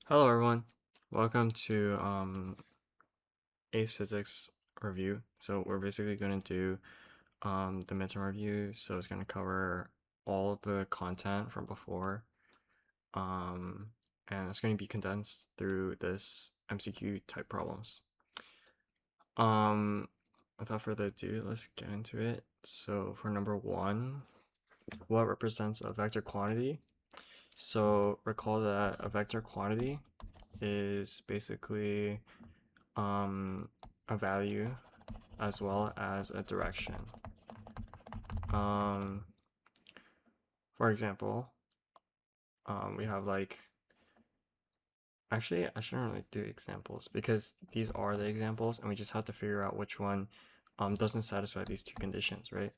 Hello everyone, welcome to AICE Physics review. So we're basically going to do the midterm review. So it's going to cover all the content from before, and it's going to be condensed through this MCQ type problems. Without further ado, let's get into it. So for number one, what represents a vector quantity? So recall that a vector quantity is basically a value as well as a direction. For example, we have actually I shouldn't really do examples because these are the examples and we just have to figure out which one doesn't satisfy these two conditions, right?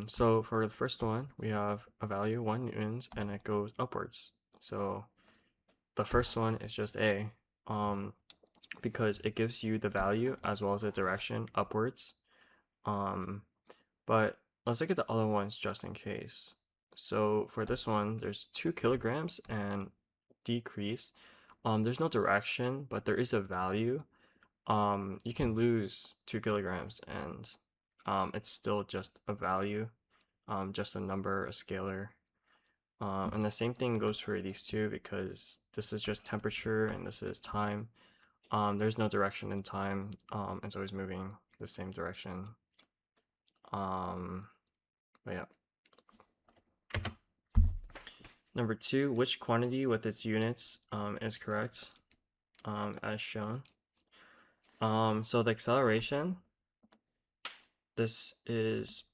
So for the first one, we have a value 1 newtons and it goes upwards. So the first one is just A, because it gives you the value as well as the direction upwards. But let's look at the other ones just in case. So for this one, there's 2 kilograms and decrease. There's no direction, but there is a value. You can lose 2 kilograms and it's still just a value, just a number, a scalar. And the same thing goes for these two because this is just temperature and this is time. There's no direction in time. It's always moving the same direction. But yeah. Number two, which quantity with its units is correct, as shown. So the acceleration, this is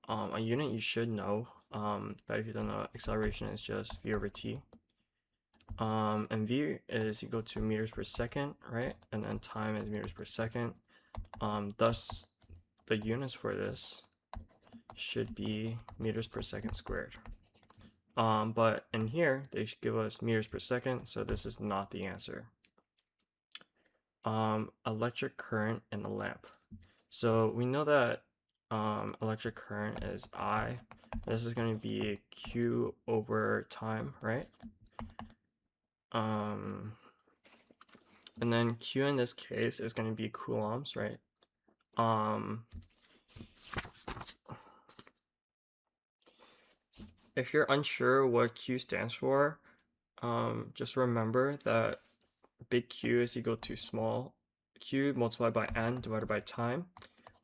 a unit you should know, but if you don't know, acceleration is just v over t. And v is equal to meters per second, right? And then time is meters per second. Thus, the units for this should be meters per second squared. But in here, they should give us meters per second, so this is not the answer. Electric current in the lamp. So we know that electric current is I. This is going to be Q over time, right? And then Q in this case is going to be coulombs, right? If you're unsure what Q stands for, just remember that big Q is equal to small q multiplied by n divided by time,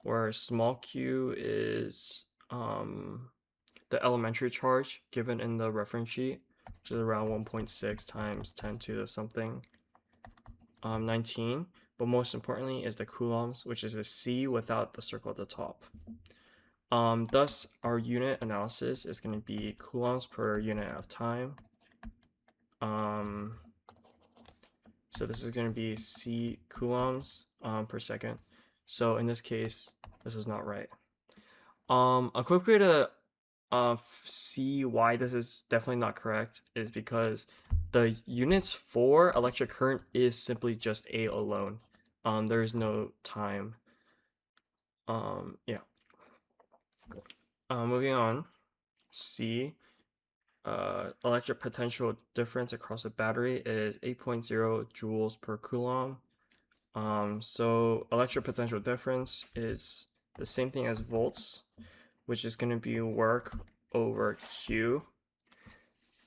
where small q is the elementary charge given in the reference sheet, which is around 1.6 times 10 to the something 19. But most importantly is the coulombs, which is a C without the circle at the top. Thus, our unit analysis is going to be coulombs per unit of time. So this is going to be C coulombs per second. So in this case, this is not right. A quick way to see why this is definitely not correct is because the units for electric current is simply just A alone. There is no time. Yeah. Moving on. C. Electric potential difference across a battery is 8.0 joules per coulomb. So electric potential difference is the same thing as volts, which is going to be work over Q.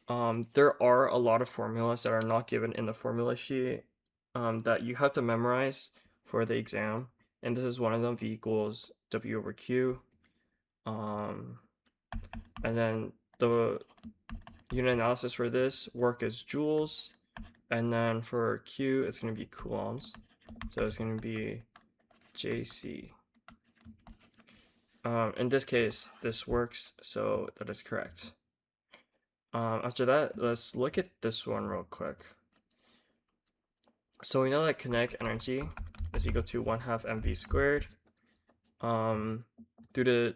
There are a lot of formulas that are not given in the formula sheet that you have to memorize for the exam, and this is one of them. V equals W over Q. And then the unit analysis for this work is joules, and then for Q it's going to be coulombs, so it's going to be JC. In this case, this works, so that is correct. After that, let's look at this one real quick. So we know that kinetic energy is equal to 1/2 mv squared. Due to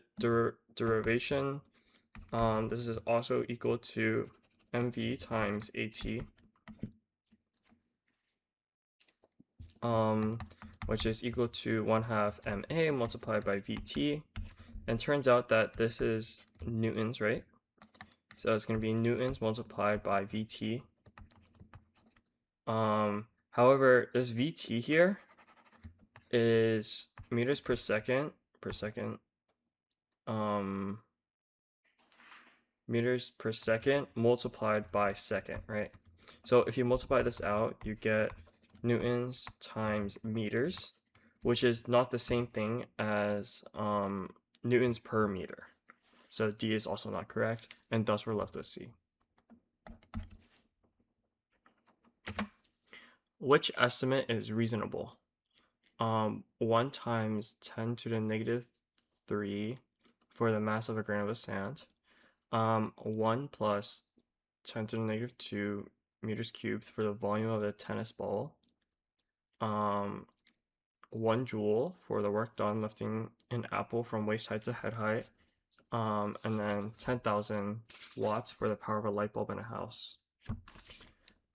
derivation, this is also equal to mv times at, which is equal to 1/2 ma multiplied by vt. And turns out that this is newtons, right? So it's going to be newtons multiplied by vt. However, this VT here is meters per second um meters per second multiplied by second, right? So if you multiply this out, you get newtons times meters, which is not the same thing as newtons per meter. So D is also not correct, and thus we're left with C. Which estimate is reasonable? 1 times 10 to the negative 3 for the mass of a grain of sand. 1 plus 10 to the negative 2 meters cubed for the volume of a tennis ball. 1 joule for the work done lifting an apple from waist height to head height. And then 10,000 watts for the power of a light bulb in a house.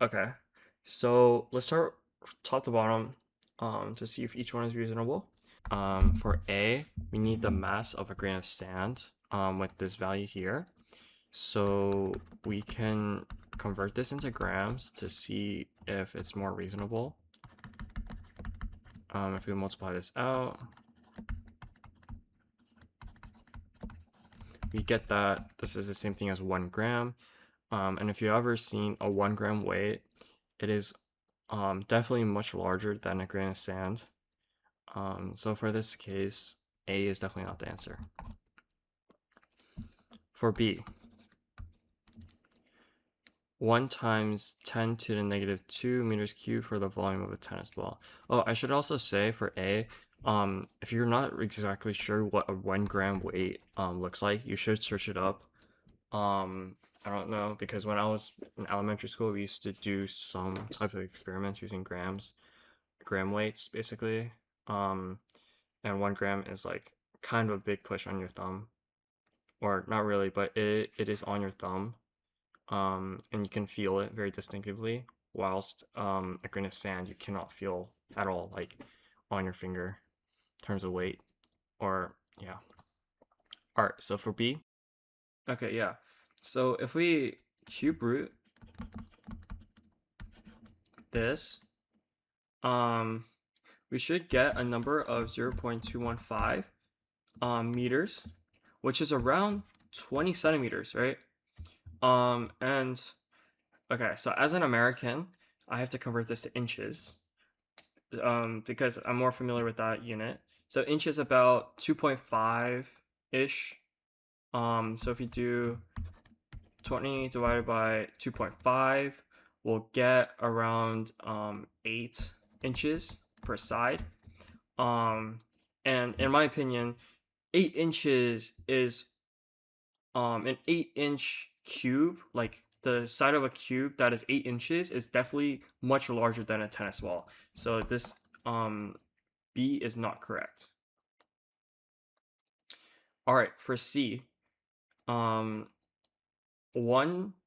Okay, so let's start top to bottom to see if each one is reasonable. For A, we need the mass of a grain of sand with this value here. So we can convert this into grams to see if it's more reasonable. If we multiply this out, we get that this is the same thing as 1 gram. And if you've ever seen a 1 gram weight, it is definitely much larger than a grain of sand. So for this case, A is definitely not the answer. For B, 1 times 10 to the negative 2 meters cubed for the volume of a tennis ball. Oh, I should also say for A, if you're not exactly sure what a 1 gram weight looks like, you should search it up. I don't know, because when I was in elementary school, we used to do some types of experiments using gram weights, basically. And 1 gram is like kind of a big push on your thumb, or not really, but it is on your thumb. And you can feel it very distinctively, whilst a grain of sand you cannot feel at all, like on your finger in terms of weight, or yeah. All right, so for B, okay, yeah. So if we cube root this, we should get a number of 0.215 meters, which is around 20 centimeters, right? And okay, so as an American, I have to convert this to inches, because I'm more familiar with that unit. So inch is about 2.5-ish. So if you do 20 divided by 2.5, we'll get around 8 inches per side. And in my opinion, 8 inches is an 8-inch cube, like the side of a cube that is 8 inches is definitely much larger than a tennis ball. So this B is not correct. All right, for C, 1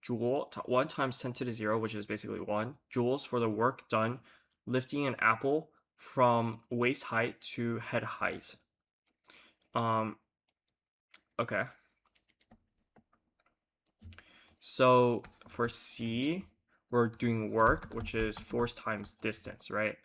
joule, 1 times 10 to the 0, which is basically 1 joules for the work done lifting an apple from waist height to head height. Okay. So for C, we're doing work, which is force times distance, right?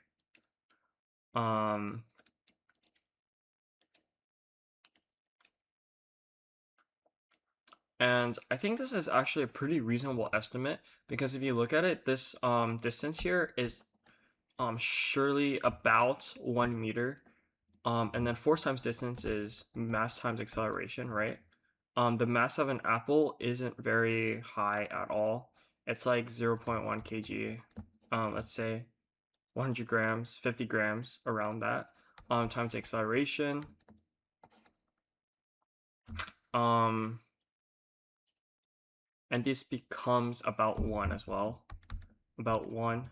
And I think this is actually a pretty reasonable estimate, because if you look at it, this distance here is surely about 1 meter. And then force times distance is mass times acceleration, right? The mass of an apple isn't very high at all. It's like 0.1 kg. Let's say 100 grams, 50 grams, around that. Times the acceleration. And this becomes about 1 as well. About 1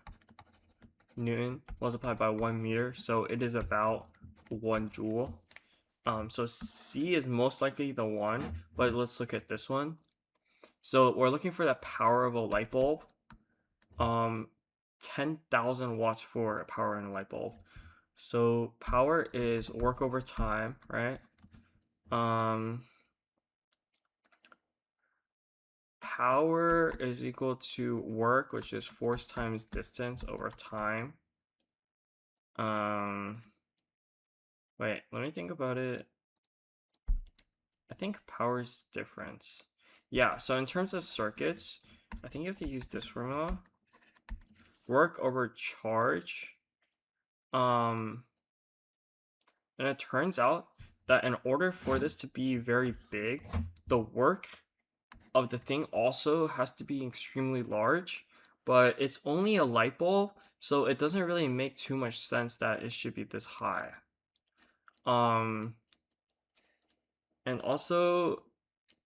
Newton multiplied by 1 meter. So it is about 1 joule. So C is most likely the one, but let's look at this one. So we're looking for the power of a light bulb. 10,000 watts for power in a light bulb. So power is work over time, right? power is equal to work, which is force times distance over time. Wait, let me think about it. I think power is different. Yeah, so in terms of circuits, I think you have to use this formula. Work over charge. And it turns out that in order for this to be very big, the work of the thing also has to be extremely large, but it's only a light bulb, so it doesn't really make too much sense that it should be this high. And also,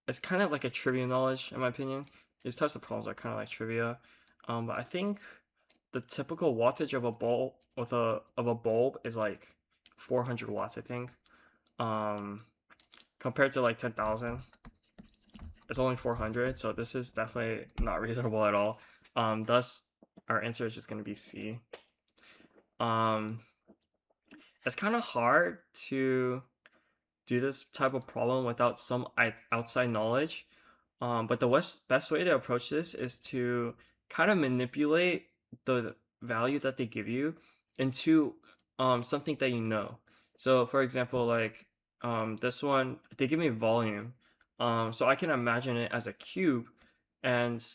it's kind of like a trivia knowledge, in my opinion. These types of problems are kind of like trivia. But I think the typical wattage of a bulb is like 400 watts, I think. Compared to like 10,000, it's only 400, so this is definitely not reasonable at all. Thus, our answer is just going to be C. It's kind of hard to do this type of problem without some outside knowledge. But the best way to approach this is to kind of manipulate the value that they give you into something that you know. So for example, like this one, they give me volume. So I can imagine it as a cube and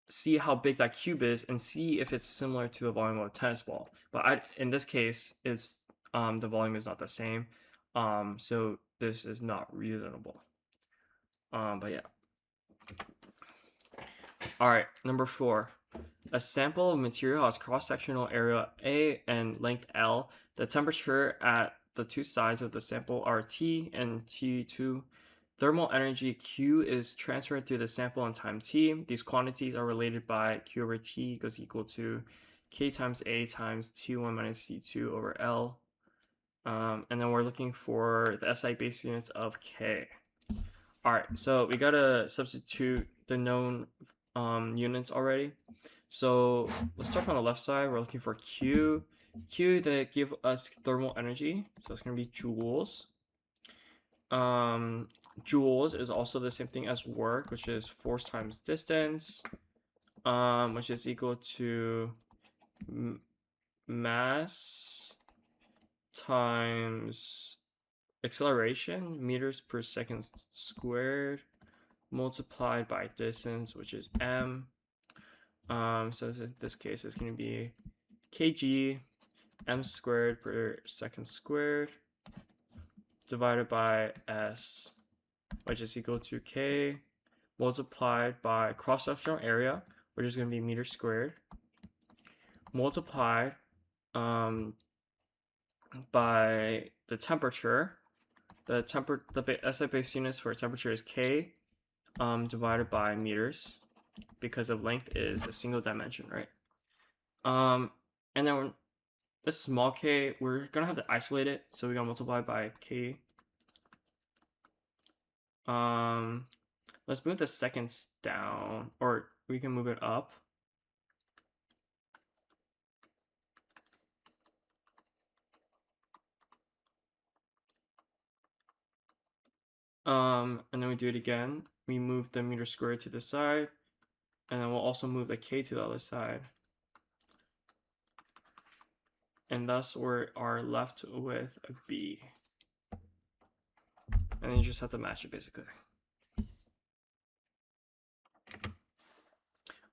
see how big that cube is and see if it's similar to the volume of a tennis ball. But in this case, it's the volume is not the same. So this is not reasonable. But yeah. All right, number 4. A sample of material has cross-sectional area A and length L. The temperature at the two sides of the sample are T and T2. Thermal energy Q is transferred through the sample in time T. These quantities are related by Q over T is equal to K times A times T1 minus T2 over L. And then we're looking for the SI base units of K. All right, so we gotta substitute the known units already. So let's start from the left side. We're looking for Q. Q that give us thermal energy, so it's gonna be joules. Joules is also the same thing as work, which is force times distance, which is equal to mass times acceleration, meters per second squared, multiplied by distance, which is m. So this case is going to be kg m squared per second squared divided by s, which is equal to k multiplied by cross-sectional area, which is going to be meters squared, multiplied by the temperature. The SI base units for temperature is K divided by meters, because of length is a single dimension, right? And then this small k, we're gonna have to isolate it, so we're gonna multiply by K. Let's move the seconds down, or we can move it up. And then we do it again. We move the meter squared to the side, and then we'll also move the K to the other side. And thus we are left with a B. And then you just have to match it basically.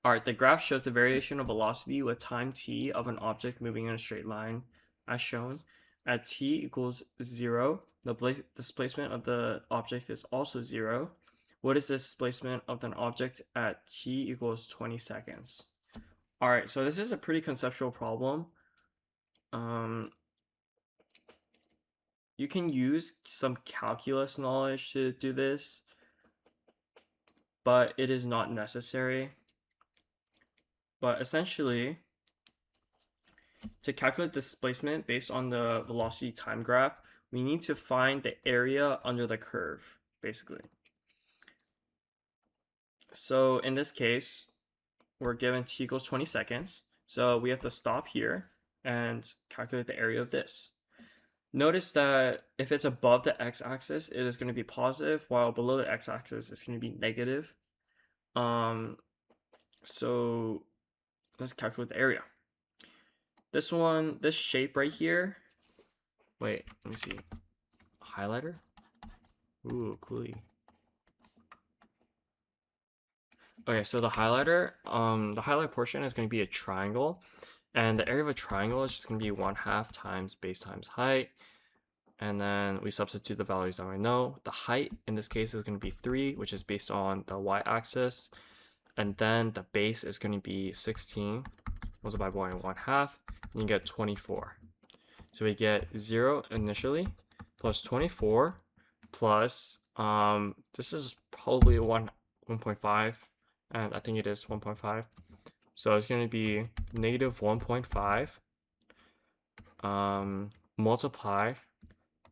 All right, the graph shows the variation of velocity with time t of an object moving in a straight line as shown. At t equals 0, the displacement of the object is also 0. What is the displacement of an object at t equals 20 seconds? All right, so this is a pretty conceptual problem. You can use some calculus knowledge to do this, but it is not necessary. But essentially, to calculate displacement based on the velocity time graph, we need to find the area under the curve, basically. So in this case, we're given t equals 20 seconds. So we have to stop here and calculate the area of this. Notice that if it's above the x-axis, it is going to be positive, while below the x-axis, it's going to be negative. So let's calculate the area. This one, this shape right here. Wait, let me see. Highlighter? Ooh, coolie. Okay, so the highlighter, the highlight portion is going to be a triangle, and the area of a triangle is just going to be 1/2 times base times height, and then we substitute the values that we know. The height in this case is going to be 3, which is based on the y-axis, and then the base is going to be 16 multiplied by 1/2, and you get 24. So we get 0 initially plus 24 plus this is probably 1.5, and I think it is 1.5. So it's going to be negative 1.5 multiplied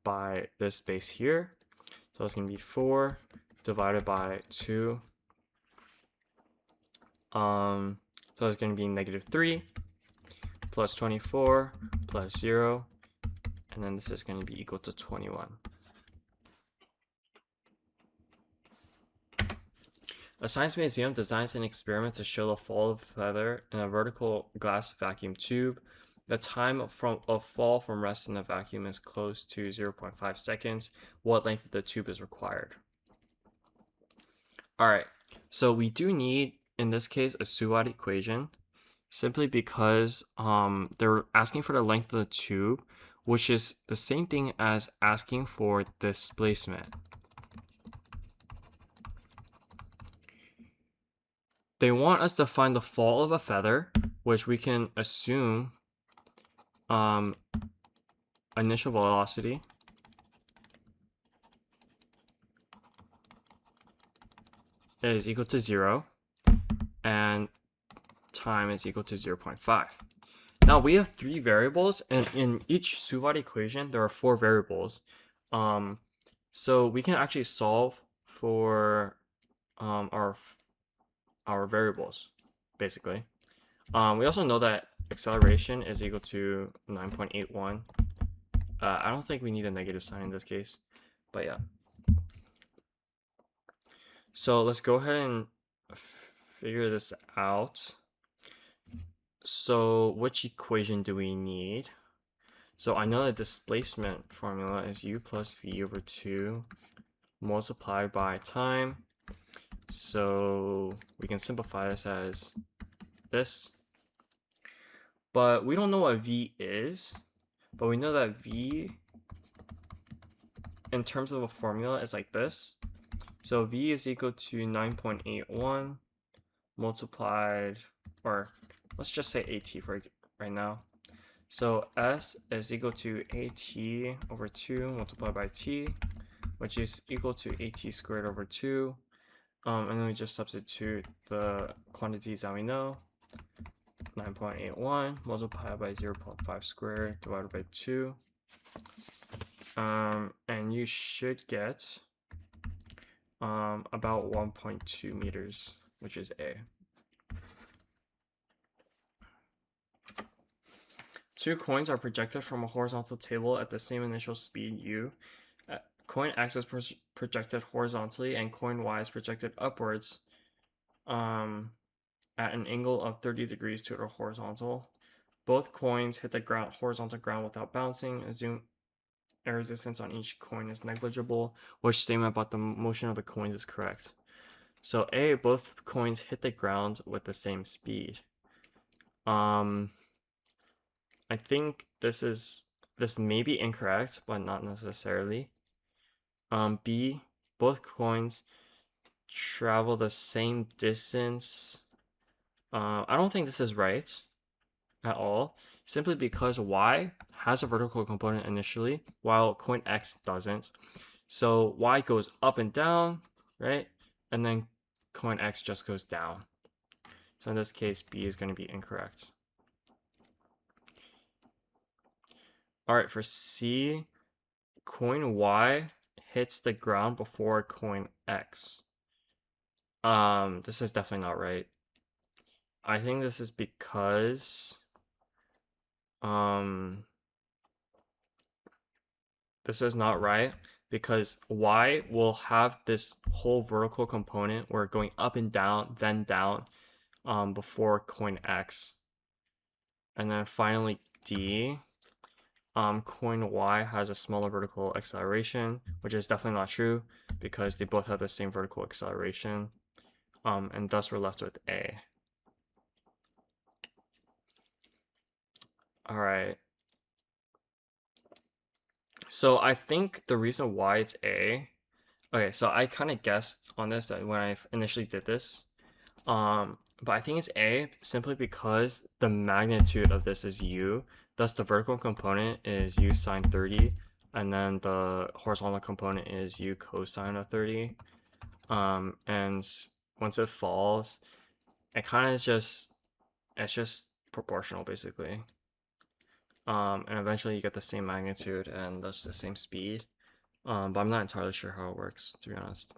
by this base here. So it's going to be 4 divided by 2. So it's going to be negative 3 plus 24 plus 0. And then this is going to be equal to 21. A science museum designs an experiment to show the fall of a feather in a vertical glass vacuum tube. The time of fall from rest in the vacuum is close to 0.5 seconds. What length of the tube is required? All right, so we do need, in this case, a Suvat equation, simply because they're asking for the length of the tube, which is the same thing as asking for displacement. They want us to find the fall of a feather, which we can assume initial velocity is equal to 0 and time is equal to 0.5. Now we have 3 variables, and in each Suvat equation there are 4 variables. So we can actually solve for our variables, basically. We also know that acceleration is equal to 9.81. I don't think we need a negative sign in this case, but yeah. So let's go ahead and figure this out. So which equation do we need? So I know the displacement formula is u plus v over 2 multiplied by time. So we can simplify this as this. But we don't know what v is, but we know that v in terms of a formula is like this. So v is equal to 9.81 multiplied, or let's just say at for right now. So s is equal to at over 2 multiplied by t, which is equal to at squared over 2. And then we just substitute the quantities that we know. 9.81 multiplied by 0.5 squared divided by 2. And you should get about 1.2 meters, which is A. 2 coins are projected from a horizontal table at the same initial speed u. Coin X is projected horizontally and coin Y is projected upwards at an angle of 30 degrees to the horizontal. Both coins hit the horizontal ground without bouncing. Assume air resistance on each coin is negligible. Which statement about the motion of the coins is correct? So A, both coins hit the ground with the same speed. I think this may be incorrect, but not necessarily. B, both coins travel the same distance. I don't think this is right at all, simply because Y has a vertical component initially, while coin X doesn't. So Y goes up and down, right? And then coin X just goes down. So in this case, B is going to be incorrect. All right, for C, coin Y hits the ground before coin X. This is definitely not right. I think this is because this is not right because y will have this whole vertical component where going up and down, then down, before coin x. And then finally d, coin y has a smaller vertical acceleration, which is definitely not true because they both have the same vertical acceleration. And thus we're left with a. All right. So I think the reason why it's a, okay, so I kind of guessed on this that when I initially did this, but I think it's a simply because the magnitude of this is u, thus the vertical component is u sine 30, and then the horizontal component is u cosine of 30. And once it falls, it kind of it's just proportional basically. And eventually you get the same magnitude and thus the same speed. But I'm not entirely sure how it works, to be honest.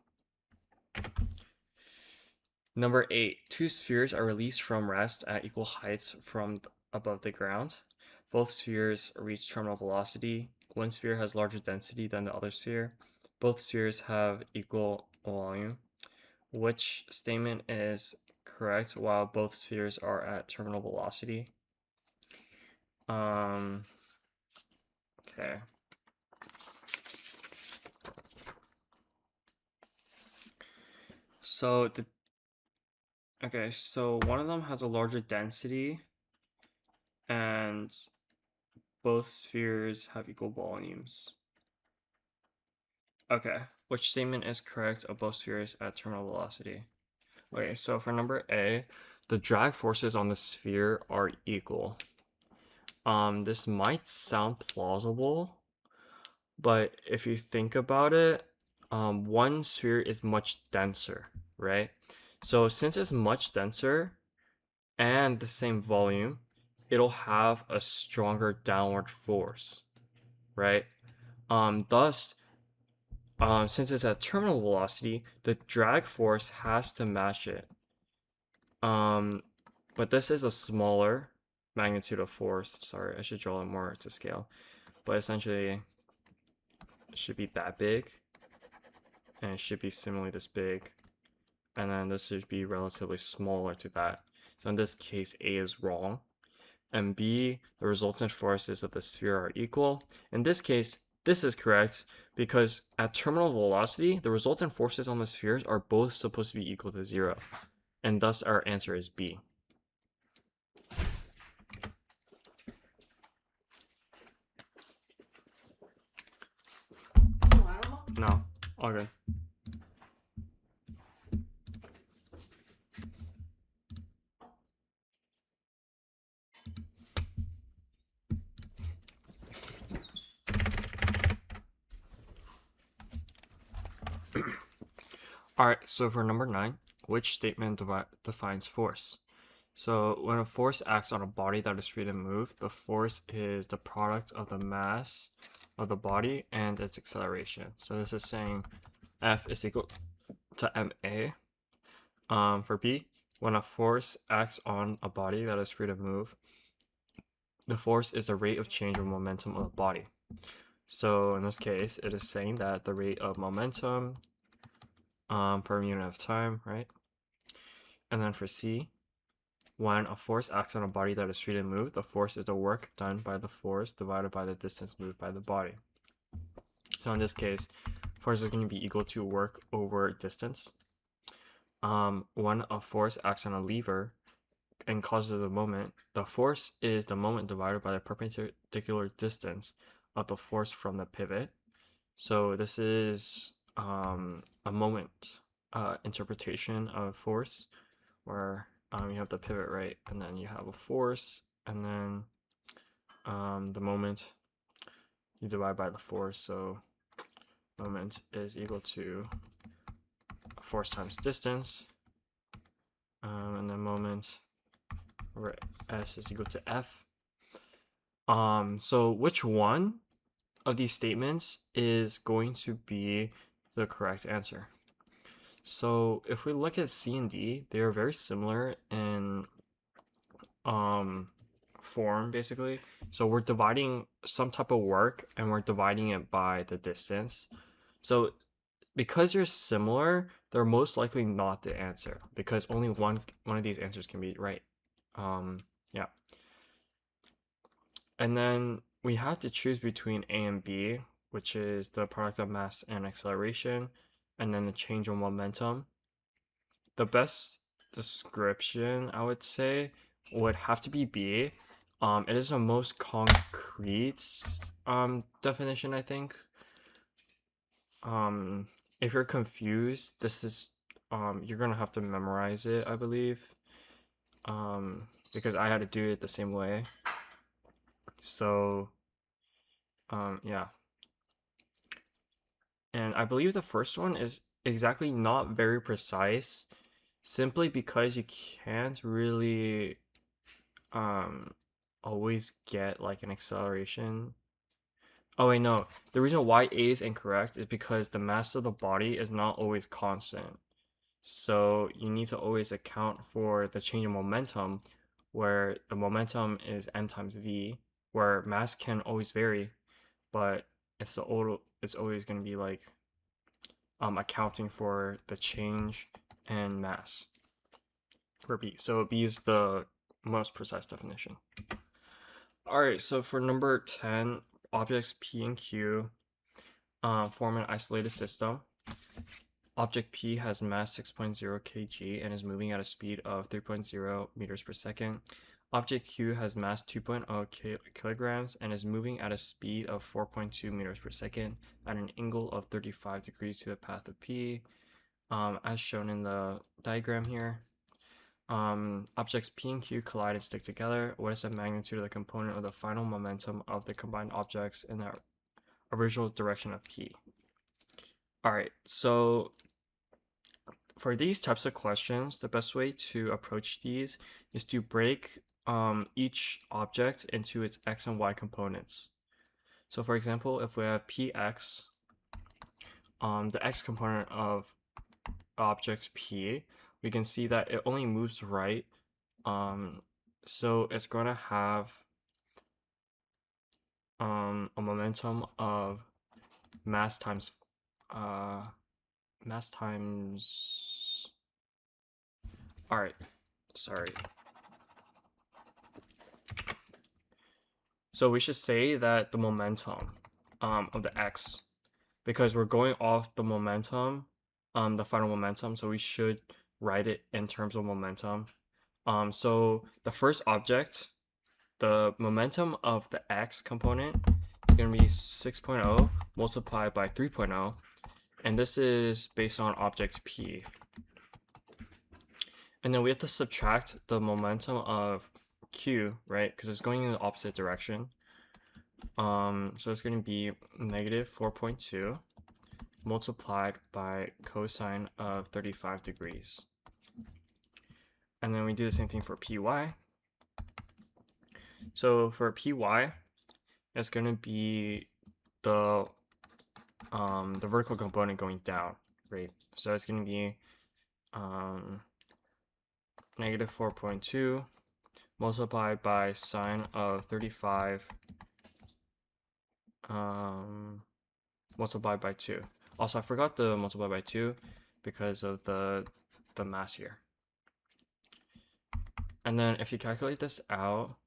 Number 8, two spheres are released from rest at equal heights from above the ground. Both spheres reach terminal velocity. One sphere has larger density than the other sphere. Both spheres have equal volume. Which statement is correct while both spheres are at terminal velocity? Okay. So so one of them has a larger density and both spheres have equal volumes. Okay, which statement is correct of both spheres at terminal velocity? Okay, so for number A, the drag forces on the sphere are equal. This might sound plausible, but if you think about it, one sphere is much denser, right? So since it's much denser and the same volume, it'll have a stronger downward force, right? Thus, since it's at terminal velocity, the drag force has to match it. But this is a smaller magnitude of force. Sorry, I should draw it more to scale. But essentially, it should be that big, and it should be similarly this big, and then this should be relatively smaller to that. So in this case, A is wrong. And B, the resultant forces of the sphere are equal. In this case, this is correct because at terminal velocity, the resultant forces on the spheres are both supposed to be equal to 0. And thus our answer is B. No, all good. All right, so for number 9, which statement defines force? So when a force acts on a body that is free to move, the force is the product of the mass of the body and its acceleration. So this is saying F is equal to ma. For B, when a force acts on a body that is free to move, the force is the rate of change of momentum of the body. So in this case, it is saying that the rate of momentum per unit of time, right? And then for C, when a force acts on a body that is free to move, the force is the work done by the force divided by the distance moved by the body. So in this case, force is going to be equal to work over distance. When a force acts on a lever and causes a moment, the force is the moment divided by the perpendicular distance of the force from the pivot. So this is a moment interpretation of force where you have the pivot, right, and then you have a force, and then the moment you divide by the force, so moment is equal to force times distance, and then moment where S is equal to F. So which one of these statements is going to be the correct answer? So if we look at C and D, they are very similar in form basically. So we're dividing some type of work and we're dividing it by the distance. So because you're similar, they're most likely not the answer because only one of these answers can be right. Yeah. And then we have to choose between A and B, which is the product of mass and acceleration, and then the change in momentum. The best description, I would say, would have to be B. It is the most concrete definition, I think. If you're confused, this is you're gonna have to memorize it, I believe. Because I had to do it the same way. So yeah. And I believe the first one is exactly not very precise, simply because you can't really always get like an acceleration. Oh wait, no. The reason why A is incorrect is because the mass of the body is not always constant. So you need to always account for the change in momentum, where the momentum is m times v, where mass can always vary, but it's always going to be like accounting for the change in mass for B. So B is the most precise definition. All right, so for number 10, objects P and Q form an isolated system. Object P has mass 6.0 kg and is moving at a speed of 3.0 meters per second. Object Q has mass 2.0 kilograms and is moving at a speed of 4.2 meters per second at an angle of 35 degrees to the path of P, as shown in the diagram here. Objects P and Q collide and stick together. What is the magnitude of the component of the final momentum of the combined objects in the original direction of P? All right, so for these types of questions, the best way to approach these is to break each object into its x and y components. So for example, if we have px, the x component of object P, we can see that it only moves right. So it's going to have a momentum of mass times all right, sorry. So we should say that the momentum of the x, because we're going off the momentum, the final momentum, so we should write it in terms of momentum. So the first object, the momentum of the x component is going to be 6.0 multiplied by 3.0, and this is based on object P. And then we have to subtract the momentum of Q, right? Because it's going in the opposite direction. So it's going to be negative 4.2 multiplied by cosine of 35 degrees. And then we do the same thing for PY. So for PY, it's going to be the vertical component going down, right? So it's going to be negative 4.2 multiplied by sine of 35 multiplied by 2. Also, I forgot the multiply by 2 because of the mass here. And then if you calculate this out,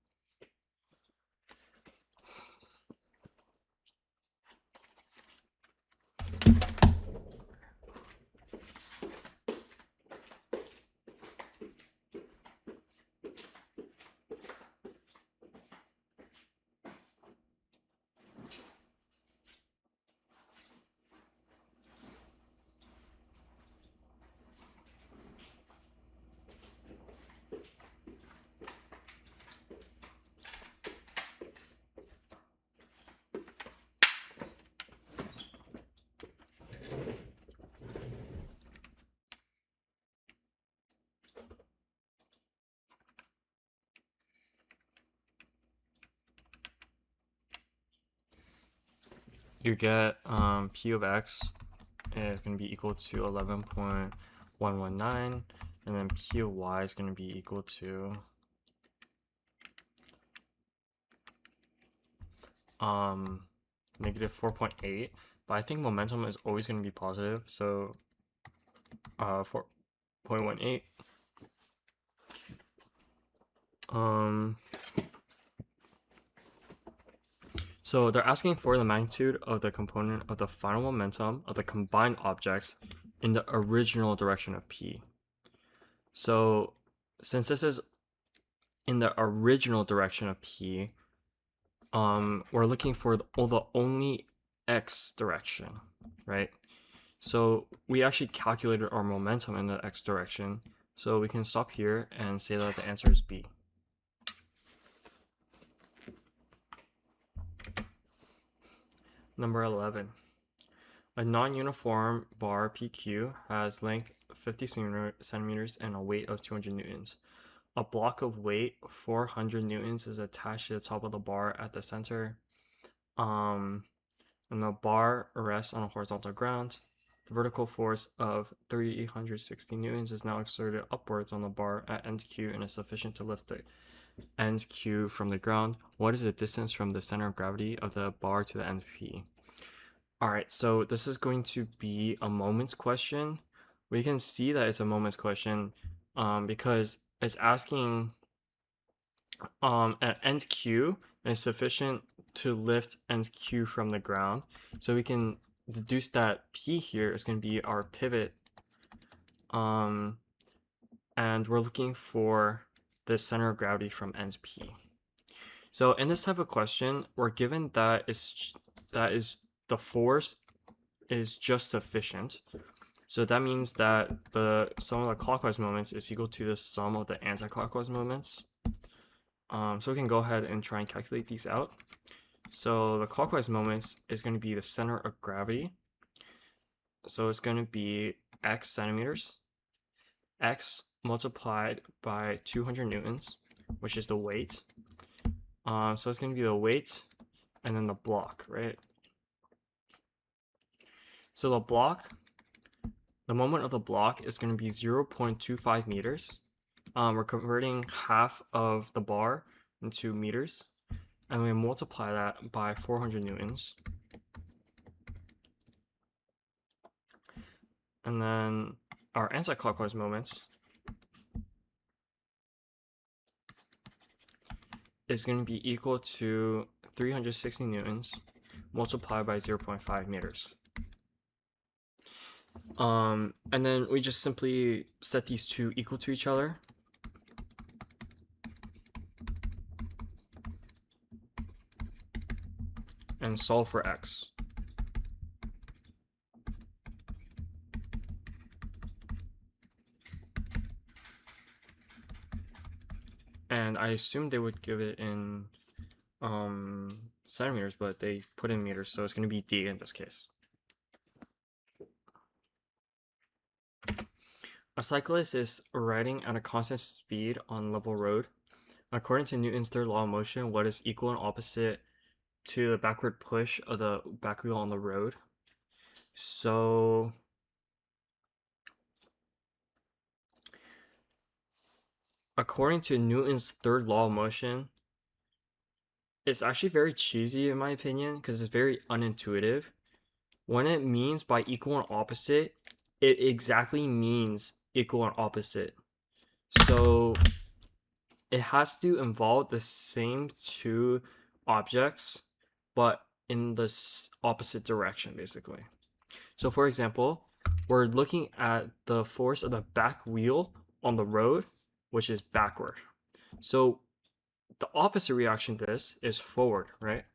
you get P of x is going to be equal to 11.119, and then P of y is going to be equal to negative 4.8, but I think momentum is always going to be positive, so 4.18. So they're asking for the magnitude of the component of the final momentum of the combined objects in the original direction of P. So since this is in the original direction of P, we're looking for the only X direction, right? So we actually calculated our momentum in the X direction. So we can stop here and say that the answer is B. Number 11. A non-uniform bar PQ has length 50 centimeters and a weight of 200 newtons. A block of weight 400 newtons is attached to the top of the bar at the center. And the bar rests on a horizontal ground. The vertical force of 360 newtons is now exerted upwards on the bar at end Q and is sufficient to lift the end Q from the ground. What is the distance from the center of gravity of the bar to the end P? All right, so this is going to be a moments question. We can see that it's a moments question because it's asking at end Q is sufficient to lift end Q from the ground. So we can deduce that P here is going to be our pivot. And we're looking for the center of gravity from end P. So in this type of question, we're given that is the force is just sufficient. So that means that the sum of the clockwise moments is equal to the sum of the anti-clockwise moments. So we can go ahead and try and calculate these out. So the clockwise moments is going to be the center of gravity. So it's going to be x centimeters, x multiplied by 200 newtons, which is the weight. So it's going to be the weight and then the block, right? So the block, the moment of the block is going to be 0.25 meters. We're converting half of the bar into meters, and we multiply that by 400 newtons. And then our anti-clockwise moments is going to be equal to 360 newtons multiplied by 0.5 meters. And then we just simply set these two equal to each other. And solve for x. And I assume they would give it in centimeters, but they put in meters, so it's going to be D in this case. A cyclist is riding at a constant speed on level road. According to Newton's third law of motion, what is equal and opposite to the backward push of the back wheel on the road? So according to Newton's third law of motion, it's actually very cheesy in my opinion because it's very unintuitive. When it means by equal and opposite, it exactly means equal and opposite. So it has to involve the same two objects, but in the opposite direction, basically. So for example, we're looking at the force of the back wheel on the road, which is backward. So the opposite reaction to this is forward, right?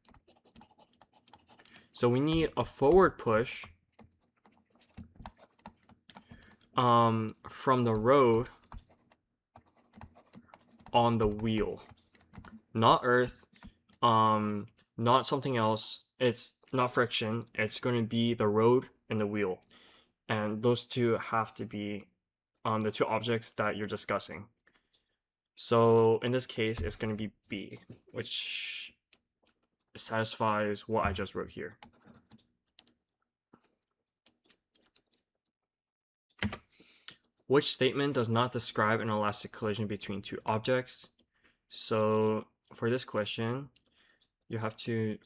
So we need a forward push from the road on the wheel, not earth, not something else. It's not friction. It's going to be the road and the wheel, and those two have to be the two objects that you're discussing. So in this case, it's going to be B, which satisfies what I just wrote here. Which statement does not describe an elastic collision between two objects? So for this question, you have to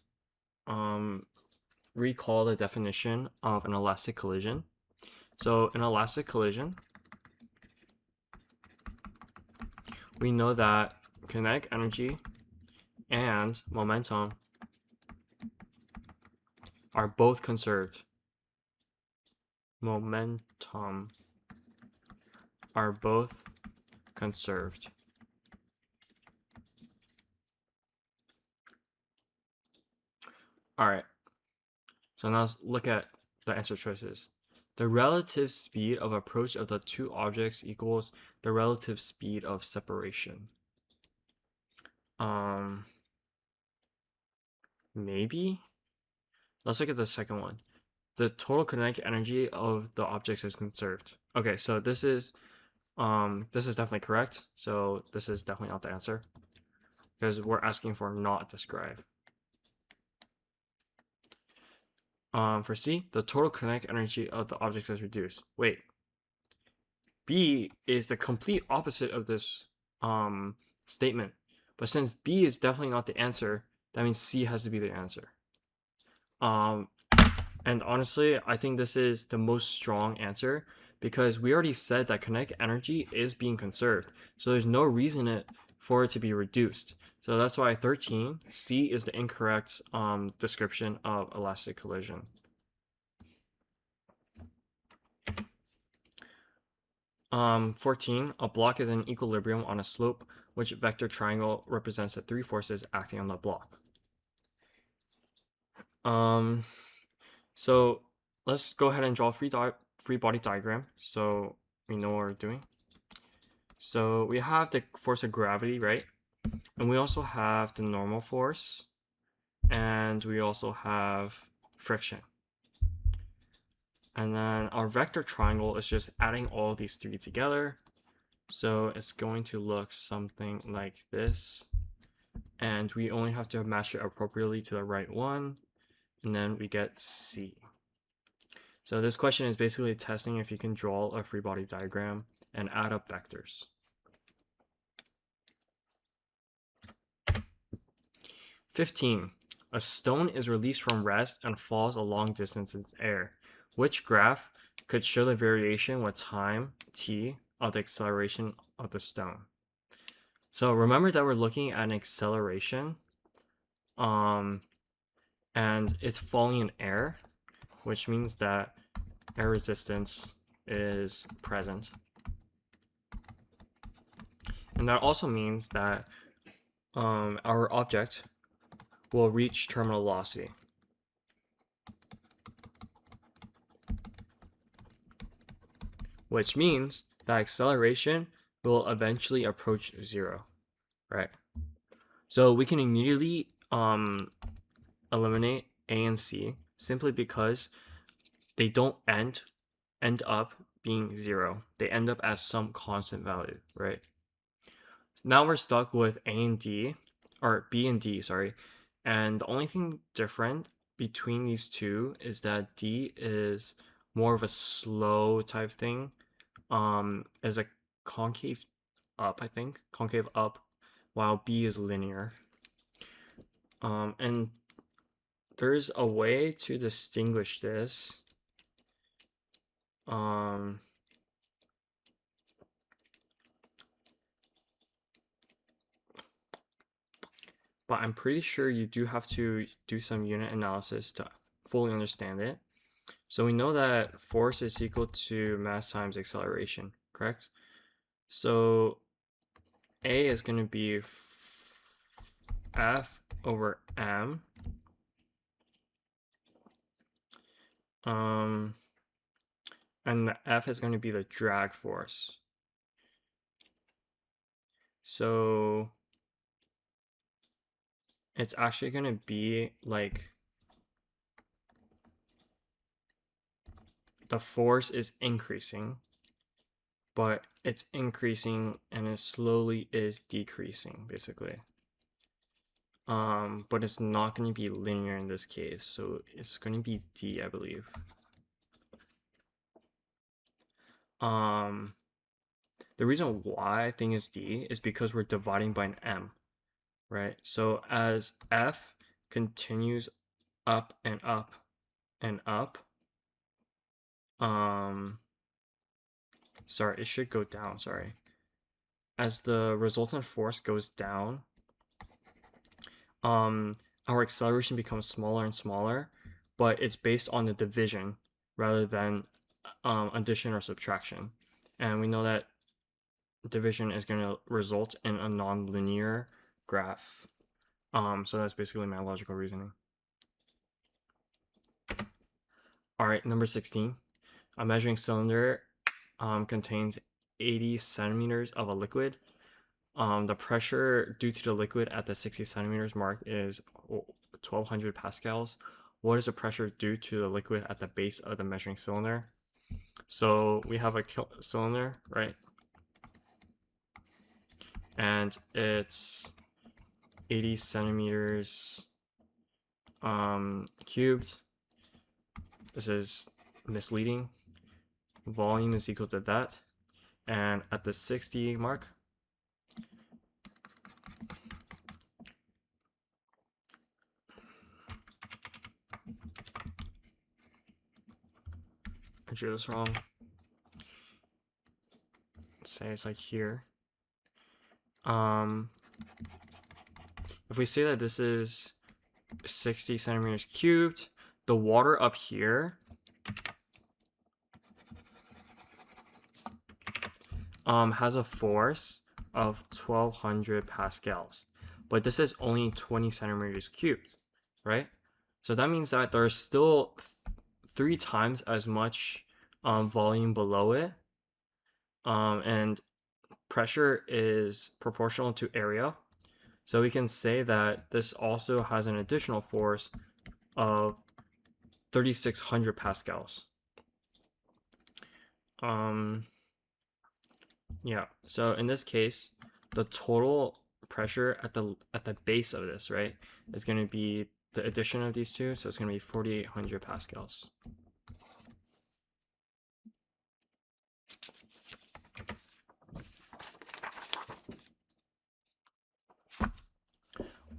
recall the definition of an elastic collision. So an elastic collision, we know that kinetic energy and momentum are both conserved. Momentum are both conserved. All right. So now let's look at the answer choices. The relative speed of approach of the two objects equals the relative speed of separation. Maybe? Let's look at the second one. The total kinetic energy of the objects is conserved. Okay, so this is definitely correct. So this is definitely not the answer because we're asking for not describe. For C, the total kinetic energy of the objects is reduced. Wait, B is the complete opposite of this statement. But since B is definitely not the answer, that means C has to be the answer. And honestly, I think this is the most strong answer because we already said that kinetic energy is being conserved. So there's no reason for it to be reduced. So that's why 13, C is the incorrect description of elastic collision. Um, 14, a block is in equilibrium on a slope, which vector triangle represents the three forces acting on the block. So let's go ahead and draw a free body diagram so we know what we're doing. So we have the force of gravity, right? And we also have the normal force, and we also have friction. And then our vector triangle is just adding all these three together. So it's going to look something like this. And we only have to match it appropriately to the right one. And then we get C. So this question is basically testing if you can draw a free body diagram and add up vectors. 15. A stone is released from rest and falls a long distance in air. Which graph could show the variation with time t of the acceleration of the stone? So remember that we're looking at an acceleration, and it's falling in air, which means that air resistance is present. And that also means that our object will reach terminal velocity. Which means that acceleration will eventually approach 0, right? So we can immediately eliminate A and C simply because they don't end up being 0. They end up as some constant value, right? Now we're stuck with A and D, or B and D, sorry. And the only thing different between these two is that D is more of a slow type thing, is a concave up, I think, concave up, while B is linear. And there's a way to distinguish this. But I'm pretty sure you do have to do some unit analysis to fully understand it. So we know that force is equal to mass times acceleration, correct? So A is going to be F over M. And the F is going to be the drag force. So it's actually going to be like the force is increasing, but it's increasing and it slowly is decreasing, basically. But it's not going to be linear in this case, so it's going to be D, I believe. The reason why I think it's D is because we're dividing by an M, right? So as F continues up and up, and up, sorry, it should go down, sorry. As the resultant force goes down, our acceleration becomes smaller and smaller, but it's based on the division rather than addition or subtraction. And we know that division is going to result in a non-linear graph. So that's basically my logical reasoning. All right, number 16. A measuring cylinder contains 80 centimeters of a liquid. The pressure due to the liquid at the 60 centimeters mark is 1200 pascals. What is the pressure due to the liquid at the base of the measuring cylinder? So we have a cylinder, right? And it's 80 centimeters cubed. This is misleading. Volume is equal to that. And at the 60 mark, I drew this wrong. Let's say it's like here. If we say that this is 60 centimeters cubed, the water up here has a force of 1200 pascals, but this is only 20 centimeters cubed, right? So that means that there's still 3 times as much volume below it, and pressure is proportional to area. So we can say that this also has an additional force of 3600 pascals. Yeah, so in this case, the total pressure at the base of this, right, is going to be the addition of these two, so it's going to be 4800 pascals.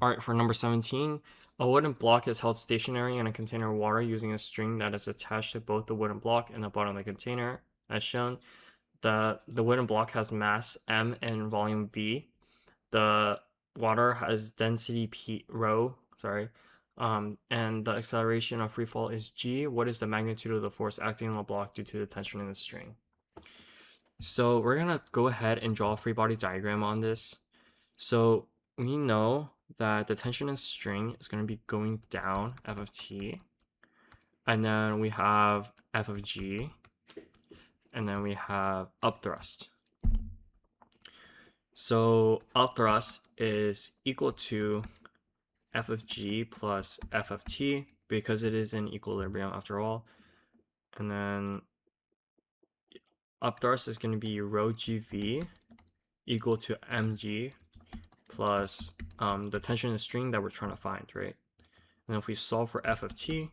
All right, for number 17, a wooden block is held stationary in a container of water using a string that is attached to both the wooden block and the bottom of the container, as shown. The wooden block has mass m and volume v. The water has density p rho, and the acceleration of free fall is g. What is the magnitude of the force acting on the block due to the tension in the string? So we're gonna go ahead and draw a free body diagram on this. So we know that the tension in string is going to be going down f of t, and then we have f of g, and then we have up thrust. So up thrust is equal to f of g plus f of t because it is in equilibrium after all. And then up thrust is going to be rho gv equal to mg plus the tension in the string that we're trying to find, right? And if we solve for f of t,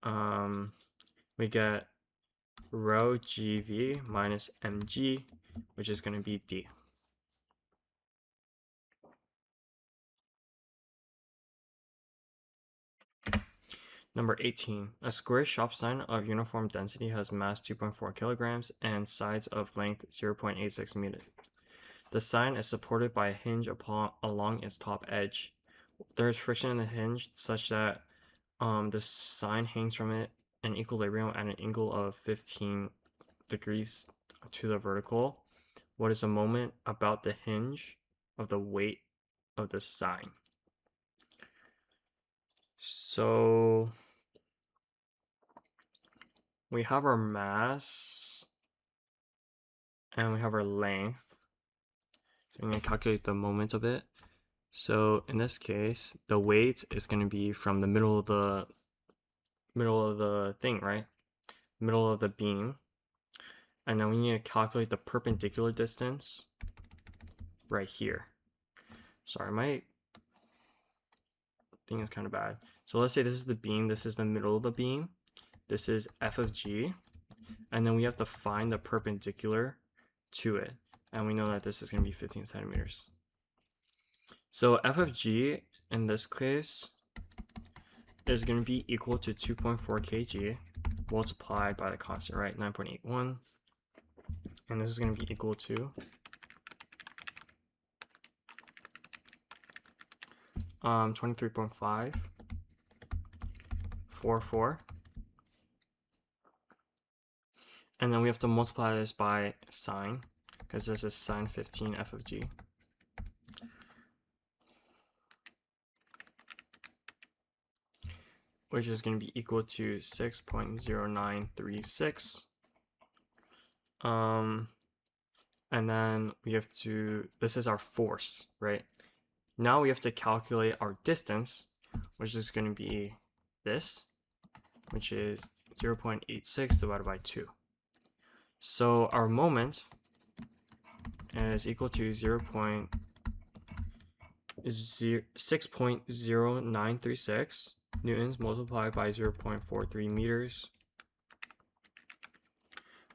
we get rho gv minus mg, which is going to be d. Number 18, a square shop sign of uniform density has mass 2.4 kilograms and sides of length 0.86 meters. The sign is supported by a hinge along its top edge. There is friction in the hinge such that the sign hangs from it in equilibrium at an angle of 15 degrees to the vertical. What is the moment about the hinge of the weight of the sign? So we have our mass and we have our length. So I'm going to calculate the moment of it. So in this case, the weight is going to be from the middle of the thing, right? Middle of the beam. And then we need to calculate the perpendicular distance right here. Sorry, my thing is kind of bad. So let's say this is the beam, this is the middle of the beam. This is f of g. And then we have to find the perpendicular to it. And we know that this is going to be 15 centimeters. So f of g in this case is going to be equal to 2.4 kg multiplied by the constant, right? 9.81. And this is going to be equal to 23.544. And then we have to multiply this by sine, because this is sine 15 f of g. Which is going to be equal to 6.0936. And then we have to, this is our force, right? Now we have to calculate our distance, which is going to be this, which is 0.86 divided by 2. So our moment is equal to 6.0936 newtons multiplied by 0.43 meters,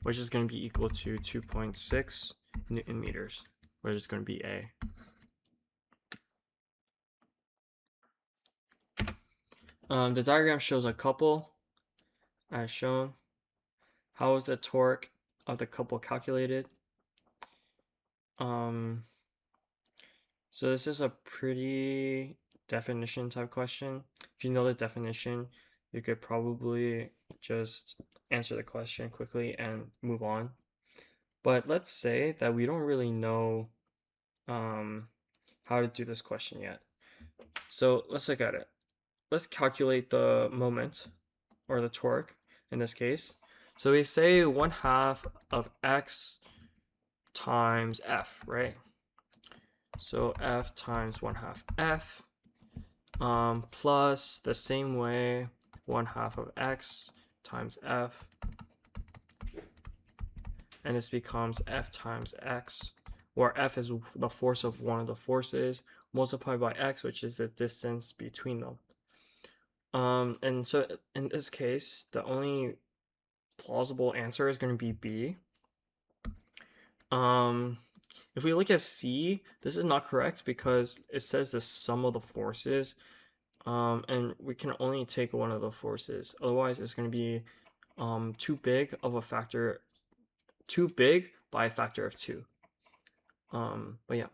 which is going to be equal to 2.6 Newton meters, which is going to be A. The diagram shows a couple as shown. How is the torque of the couple calculated? So this is a pretty definition type question. If you know the definition, you could probably just answer the question quickly and move on. But let's say that we don't really know how to do this question yet. So let's look at it. Let's calculate the moment, or the torque in this case. So we say 1/2 of x times f, right? So f times 1/2 f plus the same way 1/2 of x times f, and this becomes f times x, where f is the force of one of the forces multiplied by x, which is the distance between them. And so in this case, the only plausible answer is going to be B. If we look at C, this is not correct because it says the sum of the forces, and we can only take one of the forces. Otherwise, it's going to be too big by a factor of 2. But yeah.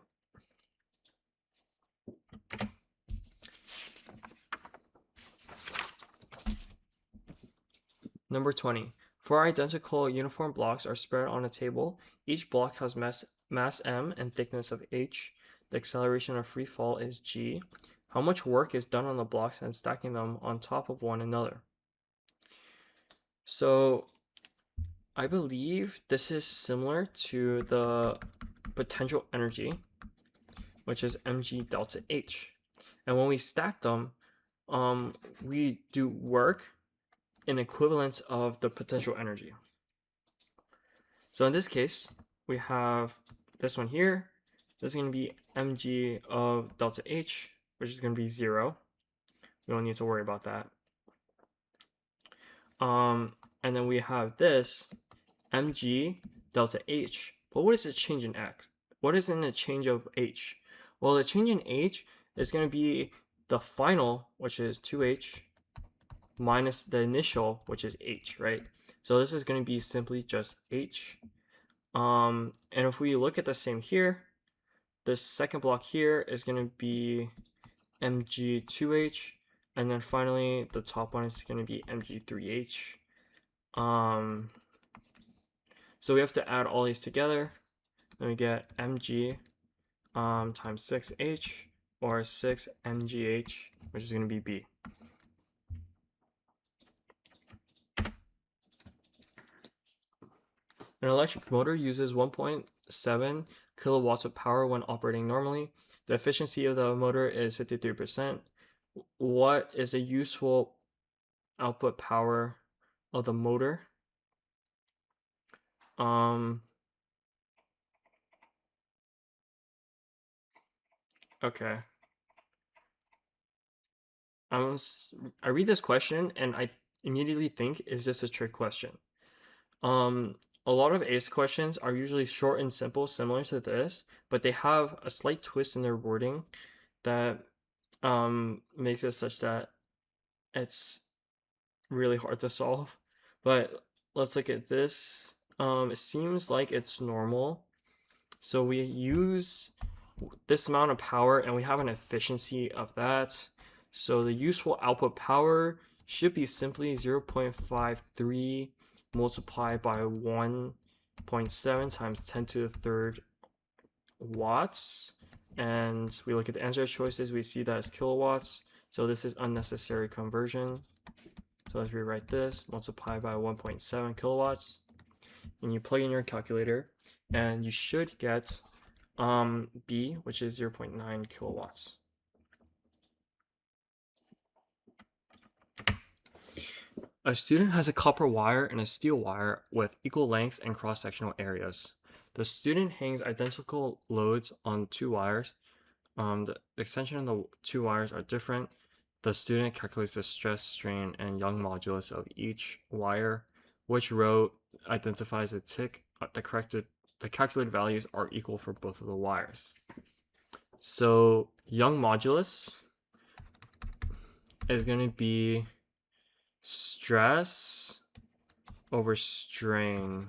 Number 20. 4 identical uniform blocks are spread on a table. Each block has mass m and thickness of h. The acceleration of free fall is g. How much work is done on the blocks and stacking them on top of one another? So I believe this is similar to the potential energy, which is mg delta h. And when we stack them, we do work in equivalence of the potential energy. So in this case, we have this one here. This is going to be mg of delta h, which is going to be 0. We don't need to worry about that. And then we have this mg delta h. But what is the change in x? What is in the change of h? Well, the change in h is going to be the final, which is 2h, minus the initial, which is h, right? So this is going to be simply just h. And if we look at the same here, the second block here is going to be mg2h, and then finally the top one is going to be mg3h. So we have to add all these together. Then we get mg times 6h, or 6mgh, which is going to be B. An electric motor uses 1.7 kilowatts of power when operating normally. The efficiency of the motor is 53%. What is the useful output power of the motor? Okay. I read this question and I immediately think, is this a trick question? A lot of AICE questions are usually short and simple, similar to this, but they have a slight twist in their wording that makes it such that it's really hard to solve. But let's look at this. It seems like it's normal. So we use this amount of power and we have an efficiency of that. So the useful output power should be simply 0.53 multiplied by 1.7 times 10 to the third watts. And we look at the answer choices, we see that it's kilowatts. So this is unnecessary conversion. So let's rewrite this, multiply by 1.7 kilowatts. And you plug in your calculator and you should get B, which is 0.9 kilowatts. A student has a copper wire and a steel wire with equal lengths and cross-sectional areas. The student hangs identical loads on two wires. The extension of the two wires are different. The student calculates the stress, strain, and Young modulus of each wire. Which row identifies the tick? The calculated values are equal for both of the wires. So Young modulus is going to be stress over strain.